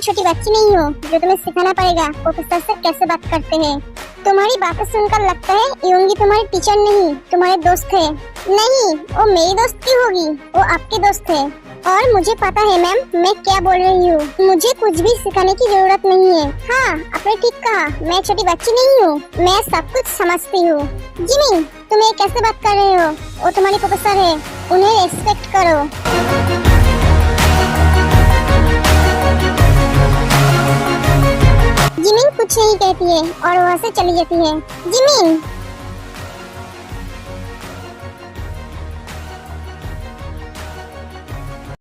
छोटी बच्ची नहीं हो जो तुम्हें सिखाना पड़ेगा प्रोफेसर से कैसे बात करते हैं। तुम्हारी बातें सुनकर लगता है योंगी तुम्हारी टीचर नहीं तुम्हारे दोस्त है। नहीं, वो मेरी दोस्त क्यों होगी, वो आपके दोस्त है। और मुझे पता है मैम मैं क्या बोल रही हूँ, मुझे कुछ भी सिखाने की जरूरत नहीं है। हाँ, आपने ठीक कहा, मैं छोटी बच्ची नहीं हूँ, मैं सब कुछ समझती हूँ। जिमिन, तुम ये कैसे बात कर रहे हो, वो तुम्हारी प्रोफेसर है, उन्हें रिस्पेक्ट करो। जिमिन कुछ नहीं कहती है और वहाँ से चली जाती है। जिमिन,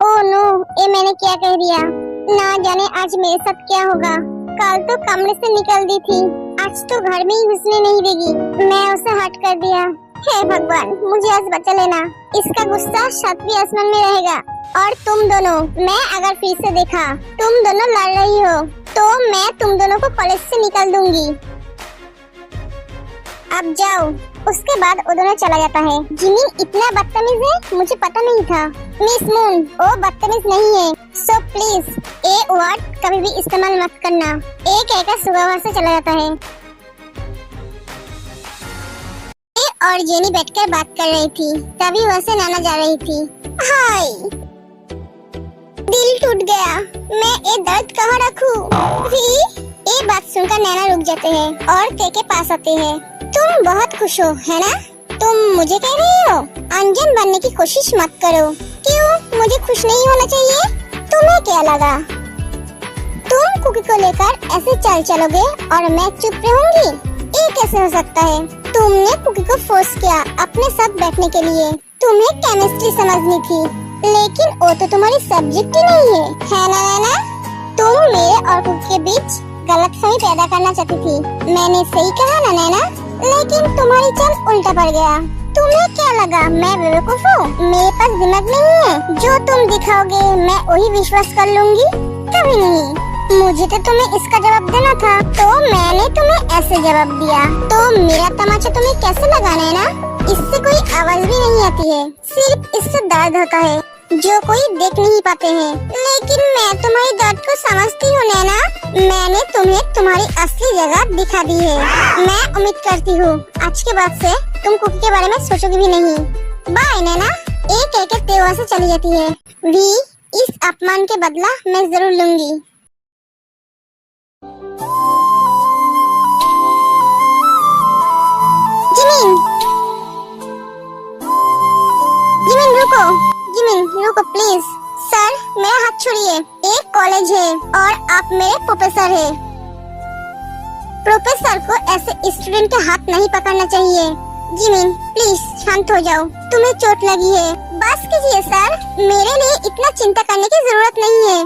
ओह नो, ये मैंने क्या कह दिया, ना जाने आज मेरे साथ क्या होगा। कल तो कमरे से निकल दी थी, आज तो घर में ही घुसने नहीं देगी। मैं उसे हट कर दिया। हे भगवान, मुझे आज बचा लेना, इसका गुस्सा सातवीं आसमान में रहेगा। और तुम दोनों, मैं अगर फिर से देखा तुम दोनों लड़ रही हो तो मैं तुम दोनों को कॉलेज से निकाल दूंगी। अब जाओ। उसके बाद वो दोनों चला जाता है। जिमिन इतना बदतमीज है, मुझे पता नहीं था। मिस मून, वो बदतमीज नहीं है, सो प्लीज ये वर्ड कभी भी इस्तेमाल मत करना। एक कहकर सुबह वहाँ से चला जाता है। और जेनी बैठकर बात कर रही थी, तभी वहाँ से नाना जा रही थी। हाय, दिल टूट गया, मैं ये दर्द कहाँ रखूं? ये बात सुनकर नैना रुक जाते हैं और के पास आते हैं। तुम बहुत खुश हो, है ना? तुम मुझे कह रही हो अनजान बनने की कोशिश मत करो। क्यों, मुझे खुश नहीं होना चाहिए? तुम्हें क्या लगा तुम कुकी को लेकर ऐसे चल चलोगे और मैं चुप रहूंगी? ये कैसे हो सकता है? तुमने कुकी को फोर्स किया अपने साथ बैठने के लिए। तुम्हें केमिस्ट्री समझनी थी, लेकिन वो तो तुम्हारी सब्जेक्ट ही नहीं है ना नैना? तुम मेरे और कुकी के बीच गलतफहमी पैदा करना चाहती थी। मैंने सही कहा ना नैना? लेकिन तुम्हारी चाल उल्टा पड़ गया। तुम्हें क्या लगा मैं बेवकूफ हूँ? मेरे पास दिमाग नहीं है? जो तुम दिखाओगे मैं वही विश्वास कर लूंगी? कभी नहीं। मुझे तो तुम्हें इसका जवाब देना था, तो मैंने तुम्हें ऐसे जवाब दिया। तो मेरा तमाचा तुम्हें कैसे लगा नैना? इससे कोई आवाज भी नहीं आती है, सिर्फ इससे दर्द होता है जो कोई देख नहीं पाते हैं। लेकिन मैं तुम्हारी दर्द को समझती हूँ नैना। मैंने तुम्हें तुम्हारी असली जगह दिखा दी है। मैं उम्मीद करती हूँ आज के बाद से तुम कुकी के बारे में सोचोगी भी नहीं। बाय नैना। एक कहकर ते वहाँ से चली जाती है। भी इस अपमान के बदला मैं जरूर लूंगी। जिमिन, जिमिन रुको, जिमिन रुको प्लीज। सर, मेरा हाथ छोड़िए। एक कॉलेज है और आप मेरे प्रोफेसर हैं। प्रोफेसर को ऐसे स्टूडेंट के हाथ नहीं पकड़ना चाहिए। जिमिन प्लीज शांत हो जाओ, तुम्हें चोट लगी है। बस कीजिए सर, मेरे लिए इतना चिंता करने की जरूरत नहीं है।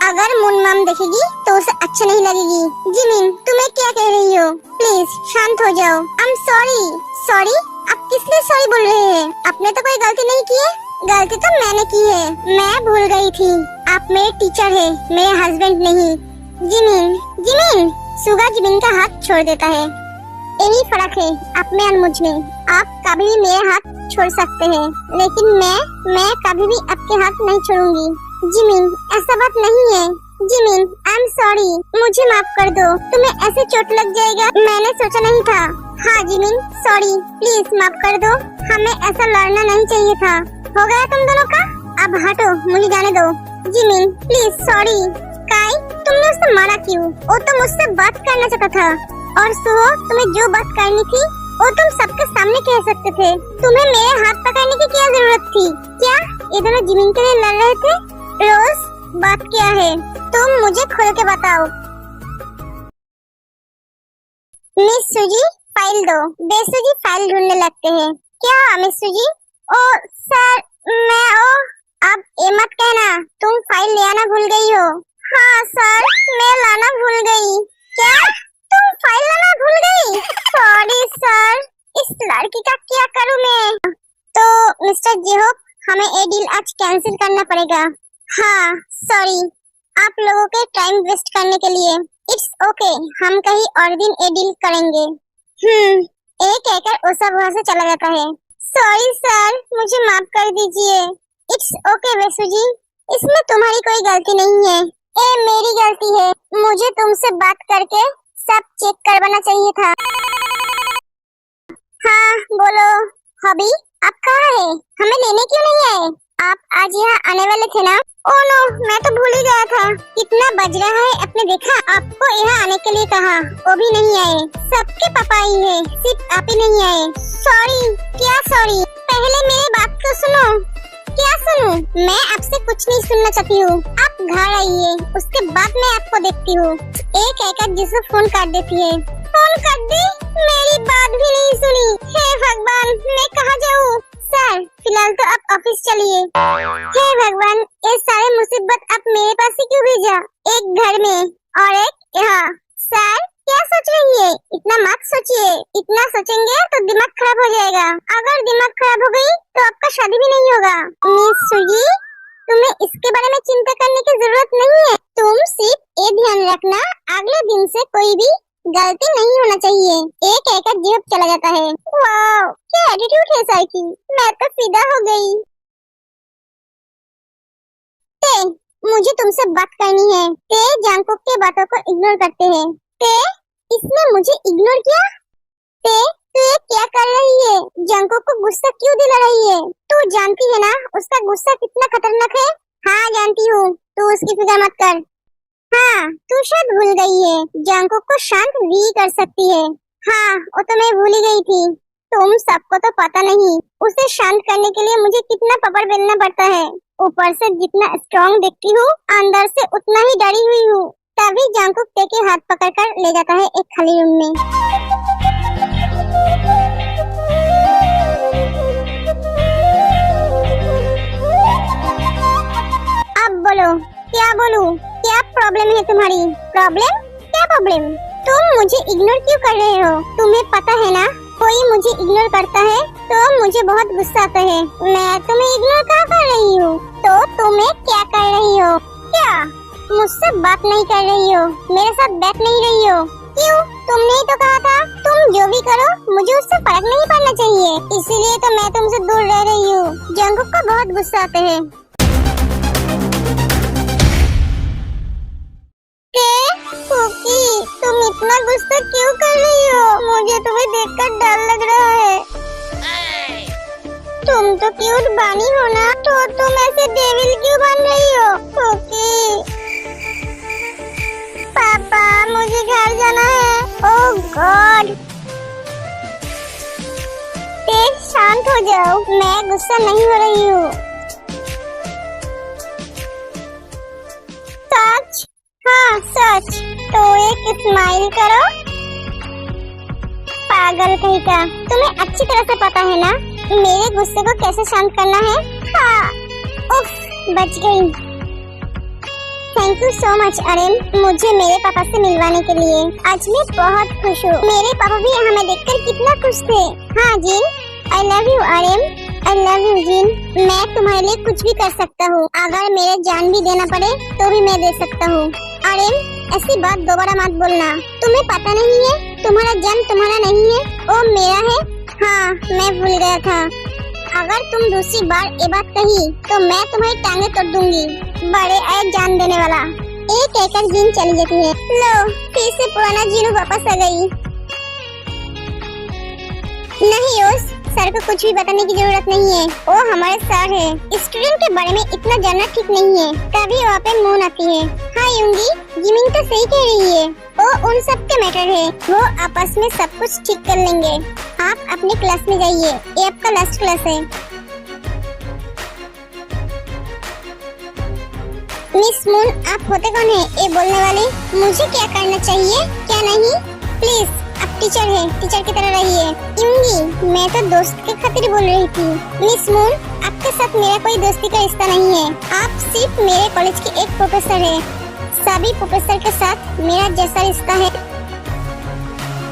अगर मुन माम देखेगी तो उसे अच्छा नहीं लगेगी। जिमिन, तुम्हें क्या कह रही हो? प्लीज शांत हो जाओ। I am sorry. सॉरी? आप किस लिए सॉरी बोल रहे हैं? आपने तो कोई गलती नहीं की है। गलती तो मैंने की है, मैं भूल गई थी। आप मेरे टीचर है, मेरे हस्बैंड नहीं। Jimin, Jimin. सुगा जिमिन का हाथ छोड़ देता है। यही फर्क है आप में और मुझ में। आप कभी भी मेरे हाथ छोड़ सकते हैं, लेकिन मैं कभी भी आपके हाथ नहीं छोड़ूंगी। जिमिन, ऐसा बात नहीं है। जिमिन, आई एम सॉरी, मुझे माफ कर दो। तुम्हें ऐसे चोट लग जाएगा मैंने सोचा नहीं था। हाँ जिमिन, सॉरी, प्लीज माफ कर दो। हमें ऐसा लड़ना नहीं चाहिए था। हो गया तुम दोनों का, अब हटो, मुझे जाने दो। Jimin please sorry. काई, तुमने उसे मारा क्यों? वो तो मुझसे बात करना चाहता था। और सुहो, तुम्हें जो बात करनी थी वो तुम सबके सामने कह सकते थे। तुम्हें मेरे हाथ पकड़ने की क्या जरूरत थी? क्या ये दोनों जिमिन के लिए लड़ रहे थे? रोज, बात क्या है? तुम मुझे खुल के बताओ। मिस सुजी, फाइल दो। बेसुजी फाइल ढूंढने लगते हैं। क्या मिस सुजी? ओ सर, अब ये मत कहना तुम फाइल ले आना भूल गई हो। हाँ सर, मैं लाना भूल गई। क्या तुम फाइल लाना भूल गई? सॉरी सर, इस लड़की का क्या करूं मैं? तो मिस्टर जेहोप, हमें ये डील आज कैंसिल करना पड़ेगा। हाँ सॉरी, आप लोगों के टाइम वेस्ट करने के लिए। इट्स ओके, हम कहीं और दिन ये डील करेंगे। एक कहकर उसा वहाँ से चला जाता है। सॉरी सर, मुझे माफ कर दीजिए। इट्स ओके वेसु जी, इसमें तुम्हारी कोई गलती नहीं है। ये मेरी गलती है, मुझे तुमसे बात करके सब चेक करवाना चाहिए था। हाँ बोलो। हबी आप कहाँ है? हमें लेने क्यों नहीं आए? आप आज यहाँ आने वाले थे ना? ओह नो, मैं तो भूल ही गया था। कितना बज रहा है आपने देखा? आपको यहाँ आने के लिए कहा, वो भी नहीं आए। सबके पापा आई है, सिर्फ आप ही नहीं आए। सॉरी। क्या सॉरी? पहले मेरी बात तो सुनो। क्या सुनूं? मैं आपसे कुछ नहीं सुनना चाहती हूँ। आप घर आइए, उसके बाद मैं आपको देखती हूँ। एक एक जिसे फोन काट देती है। फोन काट दी? मेरी बात भी नहीं सुनी। हे भगवान, मैं कहाँ जाऊँ? सर फिलहाल तो आप ऑफिस चलिए। हे भगवान, ये सारे मुसीबत आप मेरे पास ही क्यों भेजा? एक घर में और एक यहाँ। सर क्या सोच रही है? इतना मत सोचिए। इतना सोचेंगे तो दिमाग खराब हो जाएगा। अगर दिमाग खराब हो गई तो आपका शादी भी नहीं होगा। मिस सुगी, तुम्हें इसके बारे में चिंता करने की जरूरत नहीं है। तुम सिर्फ ये ध्यान रखना, अगले दिन से कोई भी गलती नहीं होना चाहिए। एक एक जीव चला जाता है। वाओ, क्या एटीट्यूड है सर की। मैं तो फिदा हो गई। ते, मुझे तुमसे बात करनी है। ते जांगकुक के बातों को इग्नोर करते हैं। ते, इसने मुझे इग्नोर किया? ते, तू ये क्या कर रही है? जांगकुक को गुस्सा क्यों दिला रही है? तू जानती है ना उसका गुस्सा कितना खतरनाक है? हाँ जानती हूँ, तू उसकी फिक्र मत कर। हाँ, तू शायद भूल गई है, जांगकुक को शांत भी कर सकती है। हाँ, वो तो मैं भूल ही गई थी। तुम सबको तो पता नहीं, उसे शांत करने के लिए मुझे कितना पापड़ बेलना पड़ता है। ऊपर से जितना स्ट्रॉन्ग दिखती हूँ, अंदर से उतना ही डरी हुई हूँ। तभी जांगकुक ते के हाथ पकड़कर ले जाता है एक खाली रूम में। अब बोलो, क्या बोलूं? क्या प्रॉब्लम है तुम्हारी? प्रॉब्लम? क्या प्रॉब्लम? तुम मुझे इग्नोर क्यों कर रहे हो? तुम्हें पता है ना, कोई मुझे इग्नोर करता है तो मुझे बहुत गुस्सा आता है। मैं तुम्हें इग्नोर कहाँ कर रही हूँ? तो तुम्हें क्या कर रही हो? क्या मुझसे बात नहीं कर रही हो? मेरे साथ बैठ नहीं रही हो? क्यों? तुमने ही तो कहा था तुम जो भी करो मुझे उससे फर्क नहीं पड़ना चाहिए, इसीलिए तो मैं तुमसे दूर रह रही हूँ। जंगकुक को बहुत गुस्सा आता है। तुम इतना गुस्सा क्यों कर रही हो? मुझे तुम्हें देखकर डर लग रहा है। तुम तो क्यूट बानी हो ना, तो तुम ऐसे डेविल क्यों बन रही हो? कुकी, पापा मुझे घर जाना है। ओह गॉड, शांत हो जाओ, मैं गुस्सा नहीं हो रही हूँ। सच? हाँ सच। तो एक स्माइल करो। पागल कहीं का, तुम्हें अच्छी तरह से पता है ना मेरे गुस्से को कैसे शांत करना है। हाँ, उफ, बच गई। थैंक यू सो मच अरेम, मुझे मेरे पापा से मिलवाने के लिए। आज मैं बहुत खुश हूँ। मेरे पापा भी हमें देखकर कितना खुश थे। हाँ Jin, I love you Arem, I love you Jin. मैं तुम्हारे लिए कुछ भी कर सकता हूँ, अगर मेरे जान भी देना पड़े तो भी मैं दे सकता हूँ। अरेम, ऐसी बात दोबारा मत बोलना। तुम्हें पता नहीं है तुम्हारा जान तुम्हारा नहीं है, वो मेरा है। हाँ, मैं भूल गया था। अगर तुम दूसरी बार ये बात कही तो मैं तुम्हारी टांगे तोड़ दूंगी। बड़े आए जान देने वाला। एक एकड़ जीन चली जाती है। लो, फिर से पुराना जीनू वापस आ गई। नहीं ओस, सर को कुछ भी बताने की जरूरत नहीं है, वो हमारे सर है। स्टूडेंट के बारे में इतना जानना ठीक नहीं है, तभी वहाँ पे मून आती है। हाँ यूंगी, जिमिन तो सही कह रही है, वो उन सब के मैटर है, वो आपस में सब कुछ ठीक कर लेंगे। आप अपने क्लास में जाइए, ये आपका लास्ट क्लास है। मिस मून, आप होते कौन है ये बोलने वाले? मुझे क्या करना चाहिए क्या नहीं? प्लीज, आप टीचर है, टीचर की तरह रहिए। यूंगी, मैं तो दोस्त के खातिर बोल रही थी। मिस मून, आपके साथ मेरा कोई दोस्ती का रिश्ता नहीं है, आप सिर्फ मेरे कॉलेज के एक प्रोफेसर है। सभी प्रोफेसर के साथ मेरा जैसा रिश्ता है,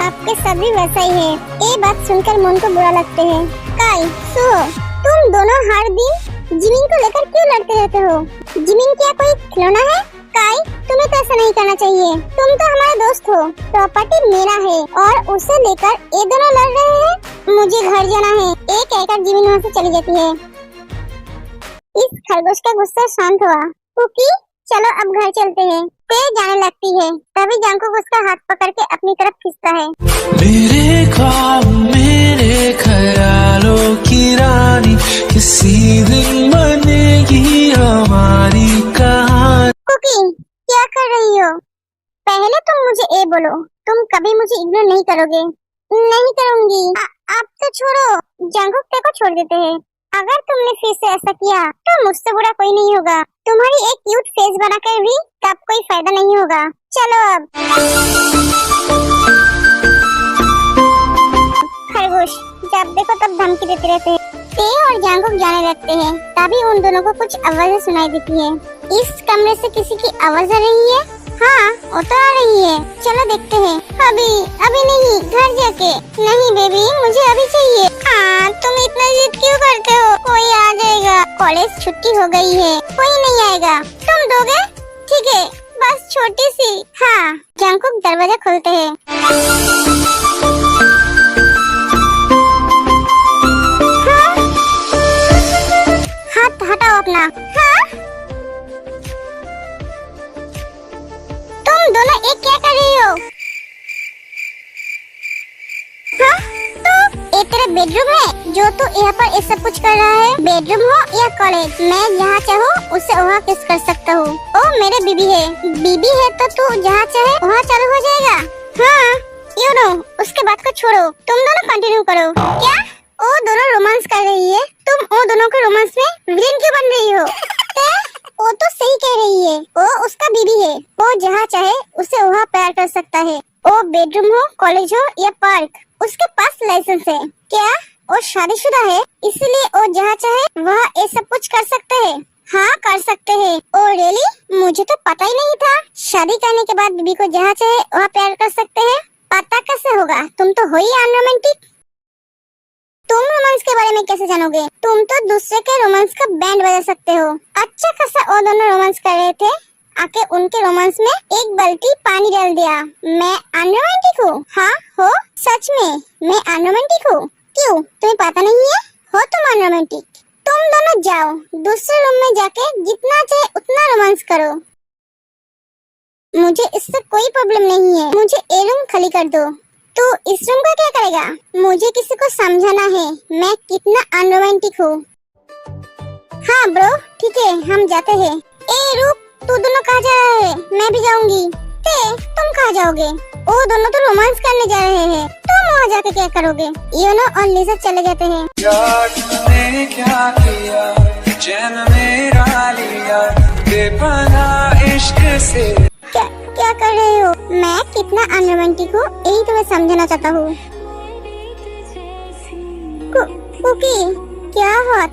आपके साथ भी वैसा ही है। ये बात सुनकर मन को बुरा लगते है। काई, सुहो, तुम दोनों हर दिन जिमिन को लेकर क्यों लड़ते रहते हो? जिमिन क्या कोई खिलौना है? काई, तुम्हें तो ऐसा नहीं करना चाहिए, तुम तो हमारे दोस्त हो। प्रॉपर्टी मेरा है और उसे लेकर ये दोनों लड़ रहे हैं। मुझे घर जाना है। एक एकड़ जमीन वहाँ से चली जाती है। इस खरगोश का गुस्सा शांत हुआ। कुकी, चलो अब घर चलते हैं। तेज जाने लगती है, तभी जंकुक उसका हाथ पकड़ के अपनी तरफ खींचता है। मेरे ख्वाब मेरे ख्यालों की रानी, किसी दिन बनेगी हमारी कहानी। कुकी, क्या कर रही हो? पहले तुम मुझे ए बोलो, तुम कभी मुझे इग्नोर नहीं करोगे। नहीं करूंगी। अब तो छोड़ो, जंकुक तेरे को छोड़ देते हैं। अगर तुमने फिर से ऐसा किया तो मुझसे बुरा कोई नहीं होगा। तुम्हारी एक क्यूट फेस बनाकर भी तब कोई फायदा नहीं होगा। चलो अब। खरगोश जब देखो तब धमकी देते रहते हैं। ते और जंकुक जाने लगते हैं, तभी उन दोनों को कुछ आवाजें सुनाई देती है। इस कमरे से किसी की आवाज आ रही है। हाँ, वो तो आ रही है। चलो देखते हैं। अभी नहीं, घर जाके। नहीं बेबी, मुझे अभी चाहिए। हाँ, तुम इतना जिद क्यों करते हो? कोई आ जाएगा। कॉलेज छुट्टी हो गई है, कोई नहीं आएगा। तुम दोगे? ठीक है, बस छोटी सी। हाँ। जंकुक दरवाजा खोलते हैं। हाँ? हाथ हटाओ अपना। हाँ? तुम दोनों एक क्या कर रही हो? हाँ? तो ये तेरा बेडरूम है जो तू यहाँ पर ये सब कुछ कर रहा है? बेडरूम हो या कॉलेज, मैं जहाँ चाहूँ उससे वहाँ किस कर सकता हूँ। ओ मेरे बीबी है। बीबी है तो तू जहाँ चाहे वहाँ चालू हो जाएगा। हाँ, यू नो, उसके बाद को छोड़ो, तुम दोनों कंटिन्यू करो। क्या? वो दोनों रोमांस कर रही है, तुम वो दोनों के रोमांस में विलेन क्यों बन रही हो? वो तो सही कह रही है, वो उसका बीबी है, वो जहाँ चाहे उसे वहाँ प्यार कर सकता है। वो बेडरूम हो, कॉलेज हो या पार्क, उसके पास लाइसेंस है। क्या वो शादीशुदा है, इसलिए वो जहाँ चाहे वहाँ ये सब कुछ कर सकते हैं? हाँ, कर सकते हैं। Oh really? मुझे तो पता ही नहीं था। शादी करने के बाद बीबी को जहाँ चाहे वहाँ प्यार कर सकते हैं। पता कैसे होगा? तुम तो हो ही अनरोमांटिक। तुम रोमांस के बारे में कैसे जानोगे? तुम तो दूसरे के रोमांस का बैंड बजा सकते हो। अच्छा खासा वो दोनों रोमांस कर रहे थे, आके उनके रोमांस में एक बाल्टी पानी डाल दिया। मैं अनरोमांटिक हूँ? हाँ हो, सच में मैं अनरोमांटिक हूँ। क्यों, तुम्हें पता नहीं है? हो तुम अनरोमांटिक। तुम दोनों जाओ दूसरे रूम में जाके जितना चाहे उतना रोमांस करो, मुझे इससे कोई प्रॉब्लम नहीं है। मुझे ये रूम खाली कर दो। तो इस रूम का क्या करेगा? मुझे किसी को समझाना है मैं कितना अनरोमांटिक हूँ। हाँ ब्रो, ठीक है, हम जाते हैं। ए रुक, तू दोनों कहाँ जा रहे हैं? मैं भी जाऊंगी। तुम कहाँ जाओगे? वो दोनों तो रोमांस करने जा रहे हैं, तुम वहाँ जाके क्या करोगे? यूनो और लिसा चले जाते हैं। यार तूने क्या किया, चैन मेरा लिया, बेपनाह इश्क से। क्या कर रहे हो? मैं कितना अनरोमांटिक हूँ यही तुम्हें समझाना चाहता हूँ। कुकी, क्या हुआ?